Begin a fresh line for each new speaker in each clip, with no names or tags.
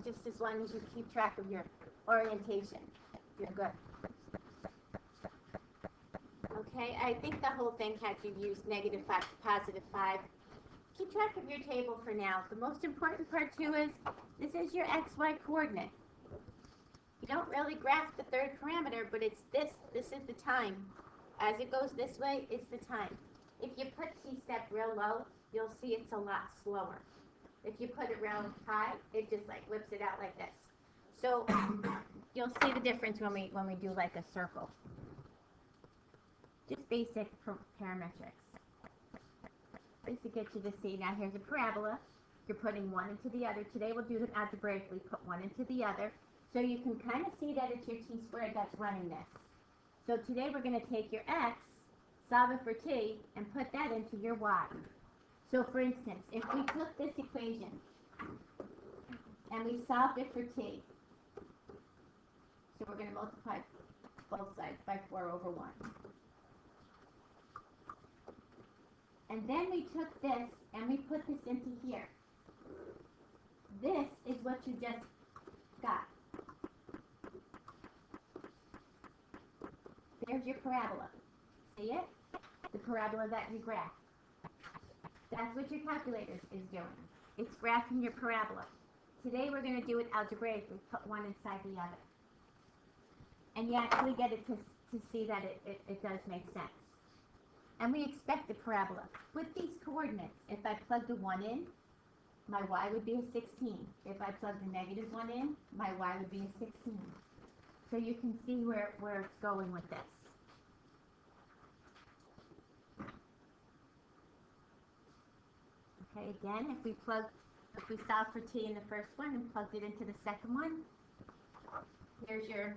just as long as you keep track of your orientation, you're good. Okay, I think the whole thing had you use -5 to +5. Keep track of your table for now. The most important part too is this is your XY coordinate. You don't really graph the third parameter, but it's this. This is the time. As it goes this way, it's the time. If you put T-step real low, you'll see it's a lot slower. If you put it real high, it just like whips it out like this. So you'll see the difference when we do like a circle. Just basic parametrics. Just to get you to see. Now here's a parabola. You're putting one into the other. Today we'll do it algebraically. Put one into the other. So you can kind of see that it's your t-squared that's running this. So today we're going to take your x, solve it for t, and put that into your y. So for instance, if we took this equation and we solved it for t, so we're going to multiply both sides by 4/1. And then we took this and we put this into here. This is what you just got. There's your parabola. See it? The parabola that you graphed. That's what your calculator is doing. It's graphing your parabola. Today we're going to do it algebraically. Put one inside the other. And you actually get it to see that it does make sense. And we expect the parabola. With these coordinates, if I plug the 1 in, my y would be a 16. If I plug the -1 in, my y would be a 16. So you can see where it's going with this. Okay, again, if we solve for t in the first one and plugged it into the second one, here's your,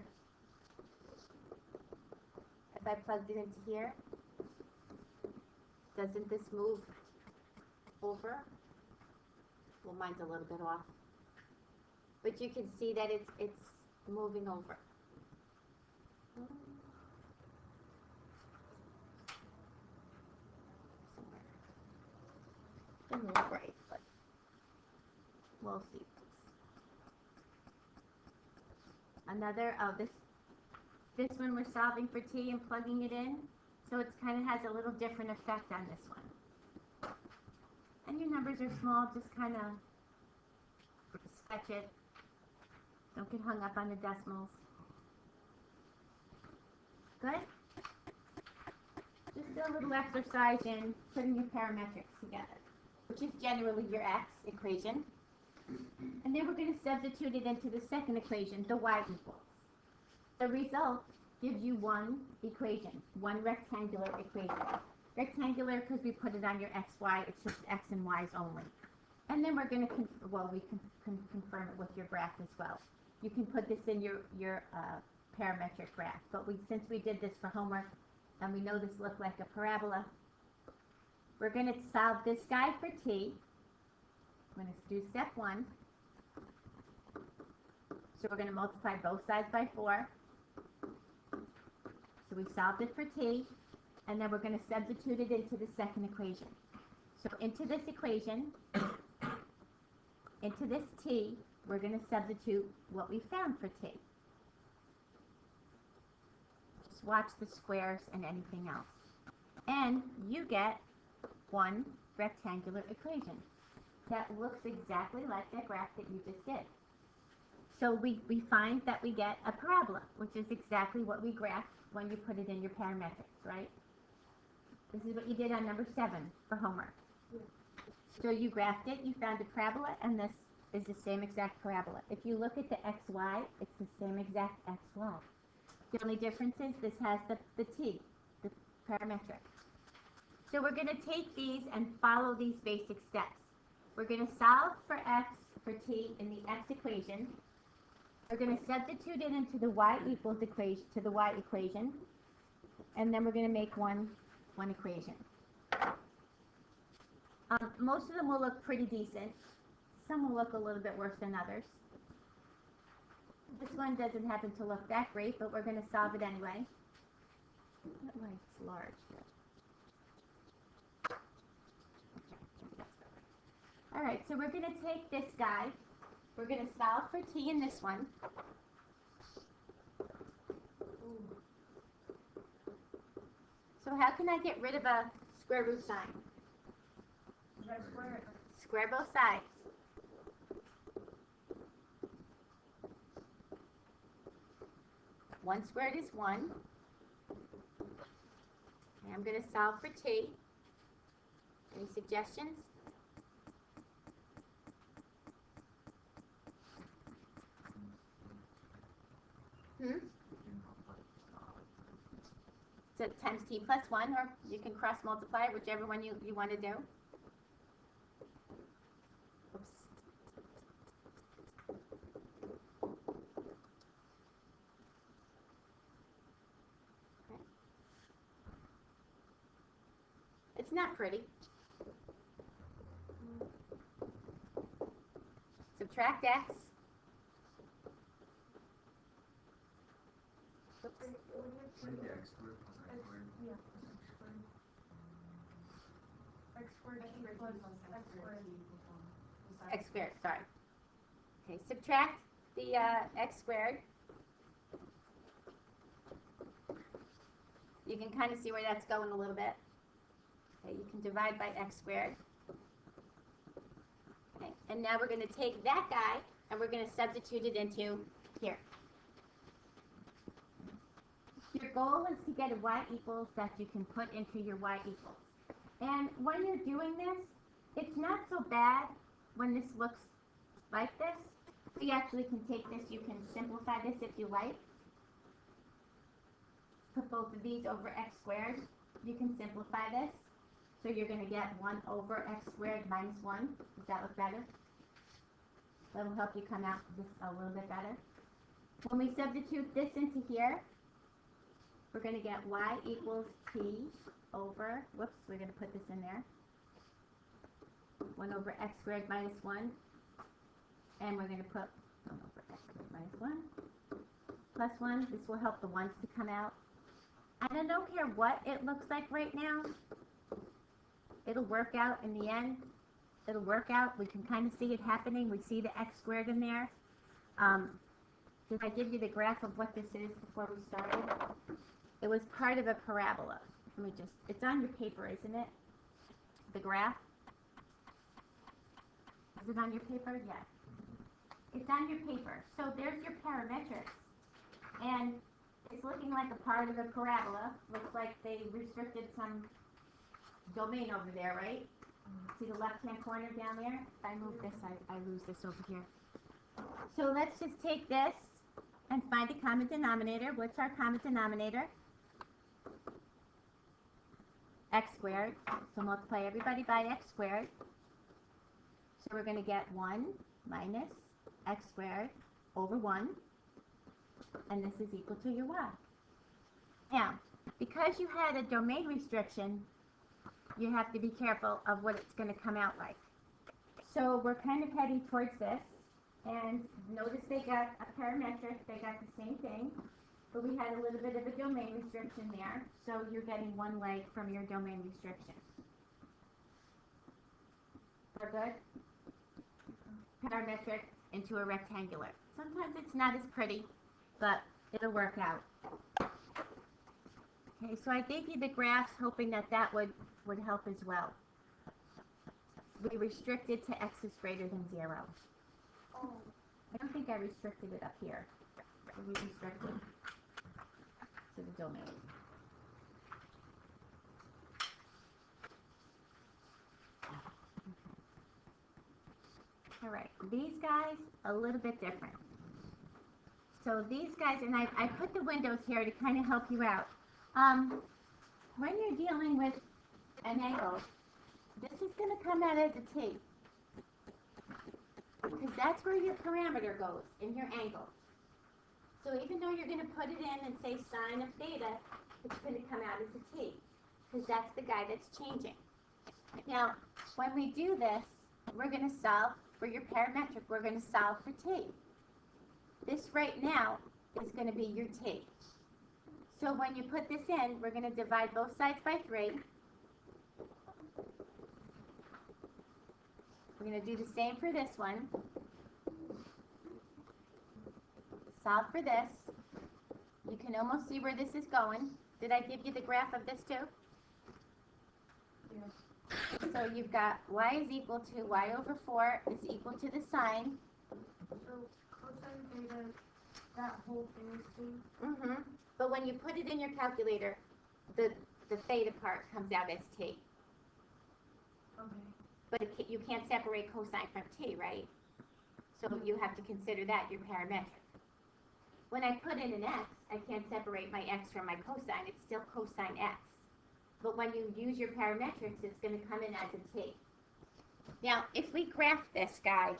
if I plugged it into here, doesn't this move over? Well, mine's a little bit off. But you can see that it's moving over. Doesn't look right, but we'll see. Another, this one we're solving for t and plugging it in. So it kind of has a little different effect on this one. And your numbers are small, just kind of sketch it. Don't get hung up on the decimals. Good? Just do a little exercise in putting your parametrics together, which is generally your x equation. And then we're going to substitute it into the second equation, the y equals. The result gives you one equation, one rectangular equation. Rectangular because we put it on your xy, it's just x and y's only. And then we're going to, we can confirm it with your graph as well. You can put this in your parametric graph, but since we did this for homework, and we know this looked like a parabola, we're going to solve this guy for t. I'm going to do step 1. So we're going to multiply both sides by 4. So we solved it for t, and then we're going to substitute it into the second equation. So into this equation, into this t, we're going to substitute what we found for t. Just watch the squares and anything else. And you get one rectangular equation that looks exactly like that graph that you just did. So we find that we get a parabola, which is exactly what we graphed when you put it in your parametrics, right? This is what you did on number 7 for homework. So you graphed it, you found a parabola, and this is the same exact parabola. If you look at the xy, it's the same exact xy. The only difference is this has the t, the parametric. So we're going to take these and follow these basic steps. We're going to solve for x, for t in the x equation. We're going to substitute it into the y equals equation, to the y equation, and then we're going to make one equation. Most of them will look pretty decent. Some will look a little bit worse than others. This one doesn't happen to look that great, but we're going to solve it anyway. That light's large. All right, so we're going to take this guy, We're going to solve for t in this one. So how can I get rid of a square root sign? Square both sides. One squared is 1. Okay, I'm going to solve for t. Any suggestions? So times t plus 1, or you can cross multiply it, whichever one you want to do. Oops. Okay. It's not pretty. Subtract x. X squared, sorry. Okay, subtract the x squared. You can kind of see where that's going a little bit. Okay, you can divide by x squared. Okay, and now we're going to take that guy and we're going to substitute it into here. Your goal is to get a y equals that you can put into your y equals. And when you're doing this, it's not so bad when this looks like this. We actually can take this, you can simplify this if you like. Put both of these over x squared. You can simplify this. So you're going to get 1 over x squared minus 1. Does that look better? That'll help you come out just a little bit better. When we substitute this into here, we're going to get y equals t over, whoops, we're going to put this in there. 1 over x squared minus 1. And we're going to put 1 over x squared minus 1 plus 1. This will help the 1's to come out. And I don't care what it looks like right now. It'll work out in the end. It'll work out. We can kind of see it happening. We see the x squared in there. Did I give you the graph of what this is before we started? It was part of a parabola. Let me just, it's on your paper, isn't it? The graph? Is it on your paper? Yes. It's on your paper. So there's your parametrics. And it's looking like a part of a parabola. Looks like they restricted some domain over there, right? See the left-hand corner down there? If I move this, I lose this over here. So let's just take this and find a common denominator. What's our common denominator? X squared. So multiply everybody by x squared. So we're going to get 1 minus x squared over 1. And this is equal to your y. Now, because you had a domain restriction, you have to be careful of what it's going to come out like. So we're kind of heading towards this. And notice they got a parametric. They got the same thing. But we had a little bit of a domain restriction there. So you're getting one leg from your domain restriction. We're good? Parametric into a rectangular. Sometimes it's not as pretty, but it'll work out. Okay, so I gave you the graphs hoping that that would help as well. We restricted to x is greater than 0. I don't think I restricted it up here. We restricted to the domain. All right, these guys, a little bit different. So these guys, and I put the windows here to kind of help you out. When you're dealing with an angle, this is going to come out as a t. Because that's where your parameter goes, in your angle. So even though you're going to put it in and say sine of theta, it's going to come out as a t. Because that's the guy that's changing. Now, when we do this, we're going to solve for your parametric. We're going to solve for t. This right now is going to be your t. So when you put this in, we're going to divide both sides by 3. We're going to do the same for this one. solve for this. You can almost see where this is going. Did I give you the graph of this too?
Yes.
So you've got y is equal to y over 4 is equal to the sine.
So cosine theta, that whole thing is t?
Mm-hmm. But when you put it in your calculator, the theta part comes out as t.
Okay.
But you can't separate cosine from t, right? So you have to consider that your parametric. When I put in an x, I can't separate my x from my cosine. It's still cosine x. But when you use your parametrics, it's going to come in as a t. Now, if we graph this guy,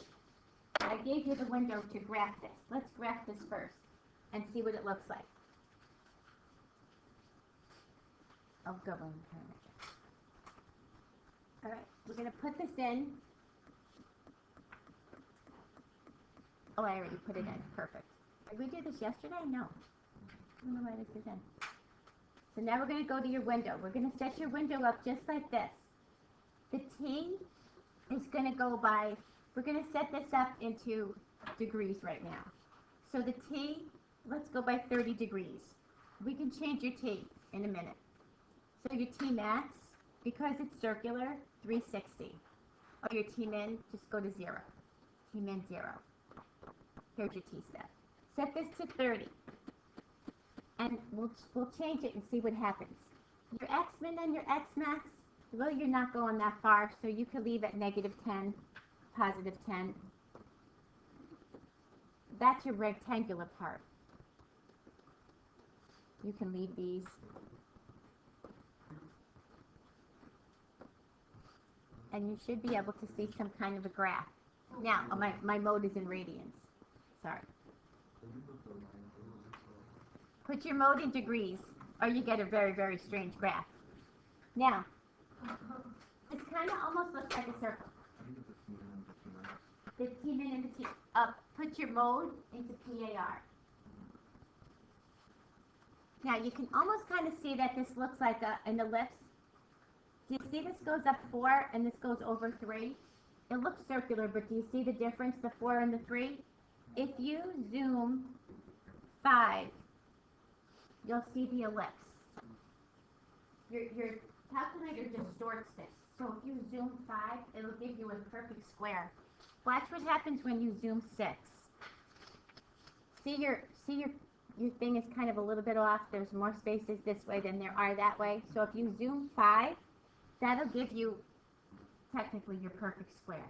I gave you the window to graph this. Let's graph this first and see what it looks like. I'll go on parametrics. All right, we're going to put this in. Oh, I already put it in. Perfect. Did we do this yesterday? No. I don't know why this is in. So now we're going to go to your window. We're going to set your window up just like this. The t is going to go by, we're going to set this up into degrees right now. So the t, let's go by 30 degrees. We can change your t in a minute. So your t max, because it's circular, 360. Or your t min, just go to 0. T min 0. Here's your t-step. Set this to 30. And we'll change it and see what happens. Your x-min and your x-max, well, you're not going that far, so you could leave at -10, +10. That's your rectangular part. You can leave these. And you should be able to see some kind of a graph. Now, oh, my mode is in radians. Sorry. Put your mode in degrees, or you get a very, very strange graph. Now, this kind of almost looks like a circle. The T min and the T up. Put your mode into PAR. Now, you can almost kind of see that this looks like an ellipse. Do you see this goes up 4 and this goes over 3? It looks circular, but do you see the difference, the 4 and the 3? If you zoom 5, you'll see the ellipse. Your calculator distorts this. So if you zoom 5, it'll give you a perfect square. Watch what happens when you zoom 6. See your thing is kind of a little bit off. There's more spaces this way than there are that way. So if you zoom 5, that'll give you technically your perfect square.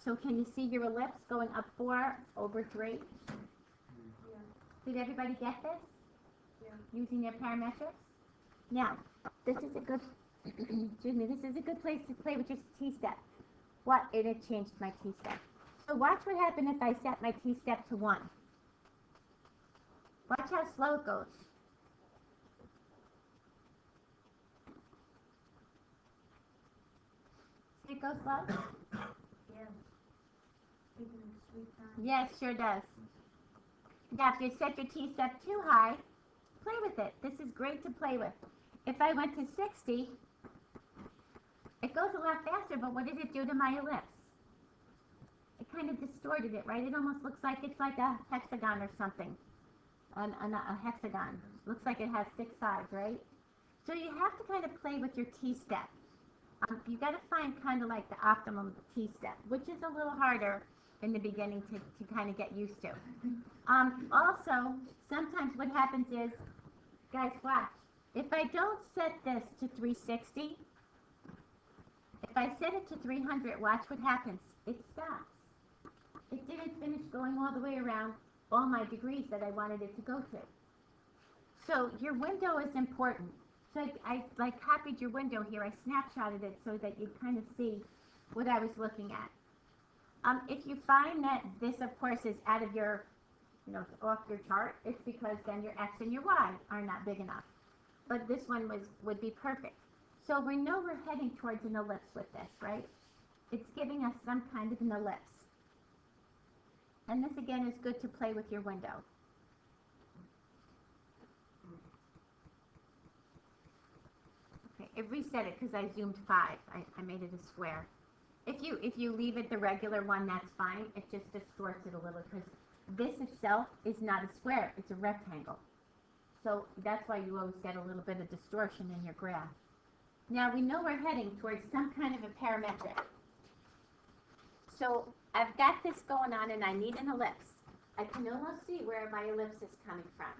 So can you see your ellipse going up 4 over 3?
Yeah.
Did everybody get this?
Yeah.
Using their parametrics? Now, this is a good excuse me, this is a good place to play with your t-step. What? It had changed my t-step. So watch what happens if I set my t-step to 1. Watch how slow it goes. See it go slow?
Yeah. Even in sweet time.
Yes, sure does. Now, if you set your t-step too high, play with it. This is great to play with. If I went to 60, it goes a lot faster, but what did it do to my ellipse? It kind of distorted it, right? It almost looks like it's like a hexagon or something. A hexagon. Looks like it has 6 sides, right? So you have to kind of play with your t-step. You got to find kind of like the optimum t-step, which is a little harder in the beginning to kind of get used to. Also, sometimes what happens is, guys, watch. If I don't set this to 360, if I set it to 300, watch what happens. It stops. It didn't finish going all the way around all my degrees that I wanted it to go to. So your window is important. So I copied your window here. I snapshotted it so that you'd kind of see what I was looking at. If you find that this, of course, is out of your, off your chart, it's because then your X and your Y are not big enough. But this one would be perfect. So we know we're heading towards an ellipse with this, right? It's giving us some kind of an ellipse. And this, again, is good to play with your window. Okay, it reset it because I zoomed 5. I made it a square. If you leave it the regular one, that's fine. It just distorts it a little because this itself is not a square, it's a rectangle. So that's why you always get a little bit of distortion in your graph. Now we know we're heading towards some kind of a parametric. So I've got this going on and I need an ellipse. I can almost see where my ellipse is coming from.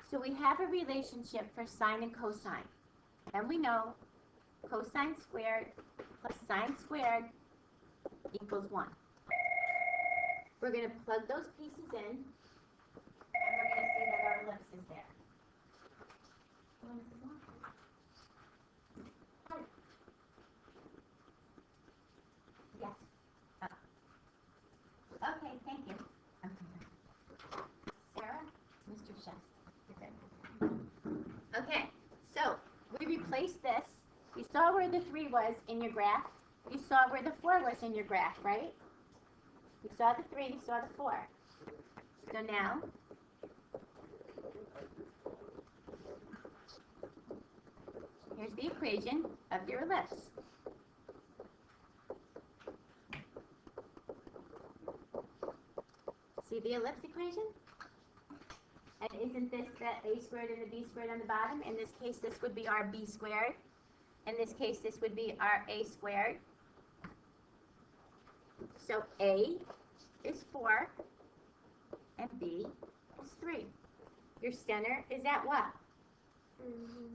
So we have a relationship for sine and cosine. And we know cosine squared plus sine squared equals 1. We're going to plug those pieces in, and we're going to see that our ellipse is there. Yes. Okay, thank you. Sarah, Mr. Chef. Okay, so we replaced this. You saw where the 3 was in your graph. You saw where the 4 was in your graph, right? You saw the 3, you saw the 4. So now, here's the equation of your ellipse. See the ellipse equation? And isn't this the a squared and the b squared on the bottom? In this case, this would be our b squared. In this case, this would be our a squared. So a is 4 and b is 3. Your center is at what?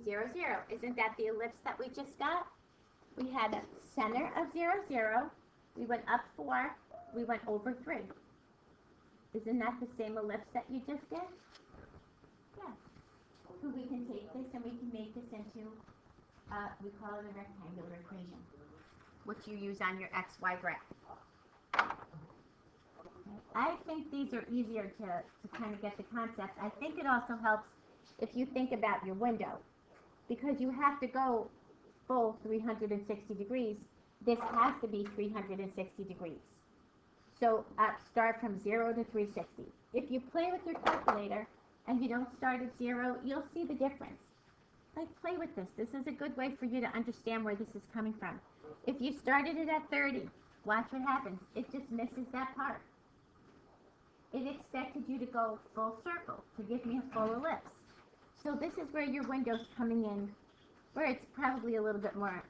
0, 0. Isn't that the ellipse that we just got? We had a center of 0, 0. We went up 4. We went over 3. Isn't that the same ellipse that you just did? Yeah. So we can take this and we can make this into, we call it a rectangular equation, which you use on your XY graph. I think these are easier to kind of get the concept. I think it also helps if you think about your window, because you have to go full 360 degrees. This has to be 360 degrees. So start from 0 to 360. If you play with your calculator and you don't start at 0, you'll see the difference. Like, play with this. This is a good way for you to understand where this is coming from. If you started it at 30, watch what happens. It just misses that part. It expected you to go full circle to give me a full ellipse. So this is where your window's coming in, where it's probably a little bit more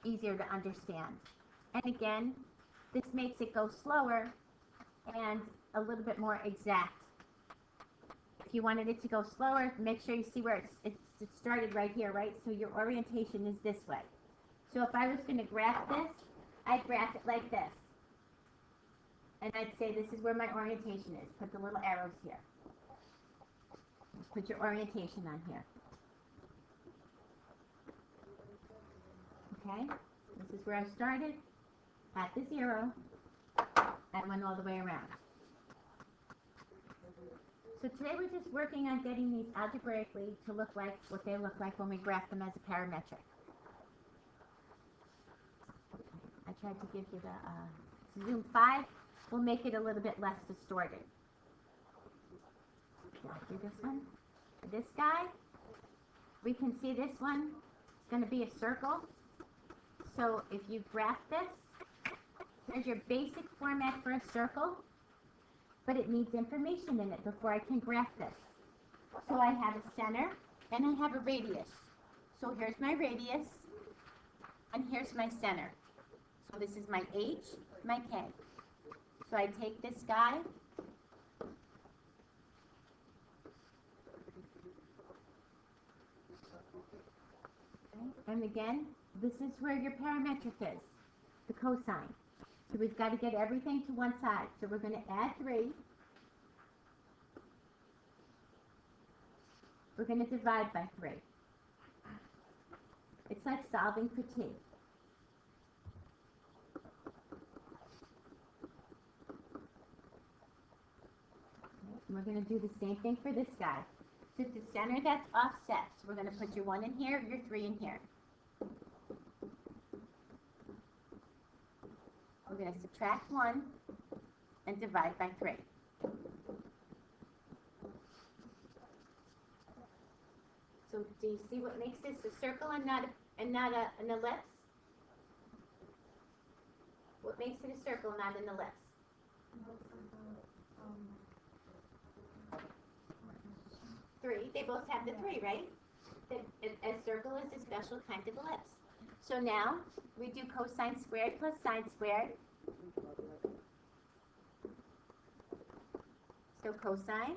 easier to understand. And again, this makes it go slower and a little bit more exact. If you wanted it to go slower, make sure you see where it started right here, right? So your orientation is this way. So if I was going to graph this, I'd graph it like this. And I'd say this is where my orientation is. Put the little arrows here. Put your orientation on here. Okay? This is where I started at the 0 and went all the way around. So today we're just working on getting these algebraically to look like what they look like when we graph them as a parametric. I tried to give you the zoom 5. We'll make it a little bit less distorted. I'll do this one. For this guy, we can see this one is going to be a circle. So if you graph this, there's your basic format for a circle, but it needs information in it before I can graph this. So I have a center and I have a radius. So here's my radius and here's my center. So this is my H, my K. So I take this guy, and again, this is where your parametric is, the cosine. So we've got to get everything to one side. So we're going to add 3. We're going to divide by 3. It's like solving for t. And we're going to do the same thing for this guy. So it's the center that's offset. So we're going to put your 1 in here, your 3 in here. We're going to subtract 1 and divide by 3. So do you see what makes this a circle and not an ellipse? what makes it a circle, not an ellipse? Three. They both have the three, right? A circle is a special kind of ellipse. So now we do cosine squared plus sine squared. So cosine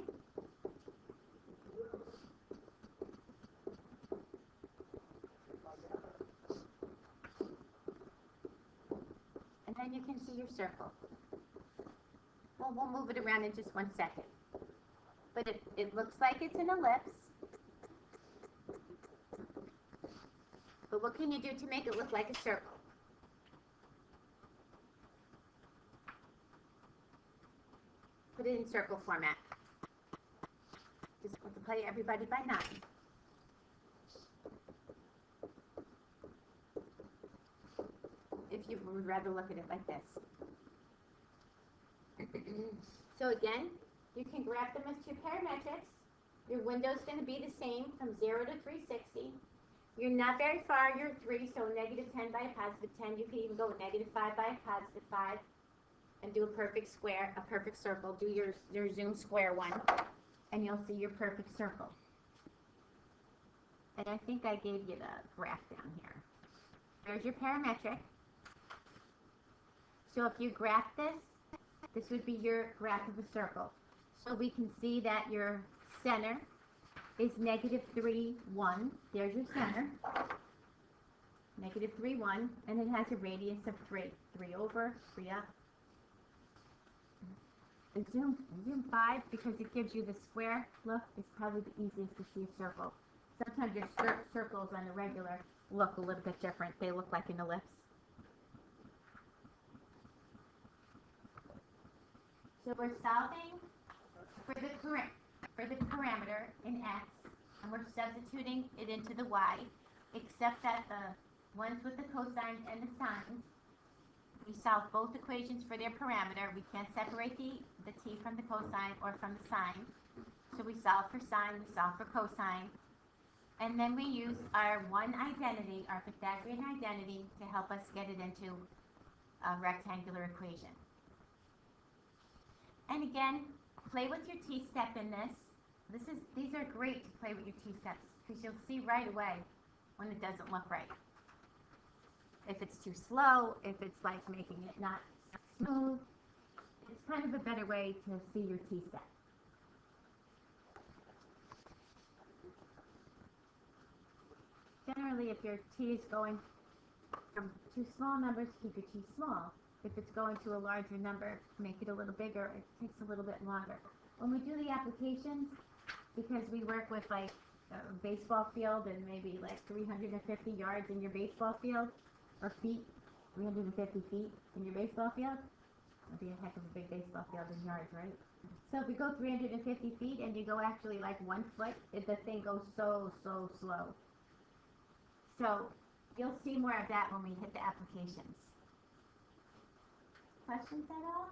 and then you can see your circle. Well, we'll move it around in just 1 second. But it looks like it's an ellipse. But what can you do to make it look like a circle? Put it in circle format. Just multiply everybody by 9. If you would rather look at it like this. So again, you can graph them as two parametrics. Your window's going to be the same from 0 to 360. You're not very far, you're 3, so negative 10 by a positive 10. You can even go negative 5 by a positive 5 and do a perfect square, a perfect circle. Do your zoom square one, and you'll see your perfect circle. And I think I gave you the graph down here. There's your parametric. So if you graph this, this would be your graph of a circle. So we can see that your center is negative 3, 1. There's your center. Negative 3, 1. And it has a radius of 3. 3 over, 3 up. And zoom 5 because it gives you the square look. It's probably the easiest to see a circle. Sometimes your circles on the regular look a little bit different. They look like an ellipse. So we're solving for the parameter in x, and we're substituting it into the y, except that the ones with the cosine and the sines, we solve both equations for their parameter. We can't separate the t from the cosine or from the sine. So we solve for sine, we solve for cosine, and then we use our one identity, our Pythagorean identity, to help us get it into a rectangular equation. And again, play with your t-step in this. These are great to play with your t-steps because you'll see right away when it doesn't look right. If it's too slow, if it's like making it not smooth, it's kind of a better way to see your t-step. Generally, if your t is going from two small numbers, keep your t small. If it's going to a larger number, make it a little bigger. It takes a little bit longer. When we do the applications, because we work with like a baseball field and maybe like 350 yards in your baseball field, or feet, 350 feet in your baseball field, that'd be a heck of a big baseball field in yards, right? So if you go 350 feet and you go actually like 1 foot, the thing goes so slow. So you'll see more of that when we hit the applications. Questions at all?